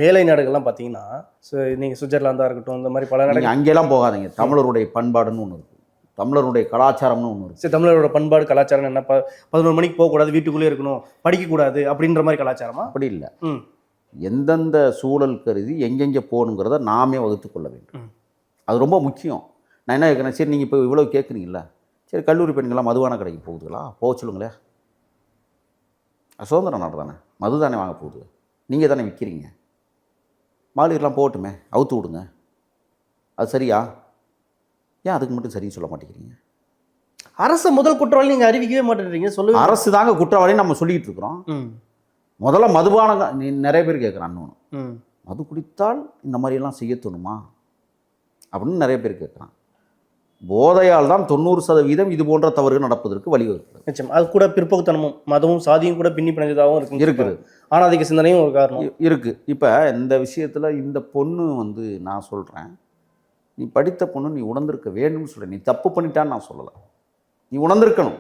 மேலை நாடுகள்லாம் பார்த்தீங்கன்னா, நீங்க சுவிட்சர்லாந்தா இருக்கட்டும், இந்த மாதிரி பல நாடுகள். அங்கெல்லாம் போகாதீங்க. தமிழருடைய பண்பாடுன்னு ஒன்று இருக்குது, தமிழருடைய கலாச்சாரம்னு ஒன்று இருக்குது. சரி, தமிழரோட பண்பாடு கலாச்சாரம் என்ன? 11 மணிக்கு போகக்கூடாது, வீட்டுக்குள்ளே இருக்கணும், படிக்கக்கூடாது அப்படின்ற மாதிரி கலாச்சாரமா? அப்படி இல்லை. ம். எந்தெந்த சூழல் கருதி எங்கெங்கே போகணுங்கிறத நாமே வகுத்து கொள்ள வேண்டும். அது ரொம்ப முக்கியம். நான் என்ன கேட்குறேன், சரி நீங்கள் இப்போ இவ்வளோ கேட்குறீங்களா, சரி கல்லூரி பெண்கள்லாம் மதுவான கடைக்கு போகுதுங்களா, போக சொல்லுங்களேன். சுதந்திர நாடு தானே, மது தானே வாங்க போகுது, நீங்கள் தானே விற்கிறீங்க, மகளிர்லாம் போகட்டுமே, அவுத்து விடுங்க. அது சரியா? ஏன் அதுக்கு மட்டும் சரின்னு சொல்ல மாட்டேங்கிறீங்க? அரசு முதல் குற்றவாளி நீங்கள் அறிவிக்கவே மாட்டேங்கிறீங்க. சொல்லுங்க. அரசு தாங்க குற்றவாளின்னு நம்ம சொல்லிக்கிட்டு இருக்கிறோம். முதல்ல மதுபான நிறைய பேர் கேட்குறான், இன்னொன்று மது குடித்தால் இந்த மாதிரியெல்லாம் செய்ய தோணுமா அப்படின்னு நிறைய பேர் கேட்குறான். போதையால் தான் 90% இது போன்ற தவறுகள் நடப்பதற்கு வழிவகுக்கிறது. நிச்சயம். அது கூட பிற்போக்குத்தனமும் மதமும் சாதியும் கூட பின்னி பிணைஞ்சதாகவும் இருக்குது. ஆணாதிக்க சிந்தனையும் ஒரு காரணம் இருக்குது. இப்போ இந்த விஷயத்தில் இந்த பொண்ணு வந்து நான் சொல்கிறேன், நீ படித்த பொண்ணு, நீ உணர்ந்திருக்க வேணும்னு சொல்கிறேன். நீ தப்பு பண்ணிட்டான்னு நான் சொல்லலை, நீ உணர்ந்திருக்கணும்.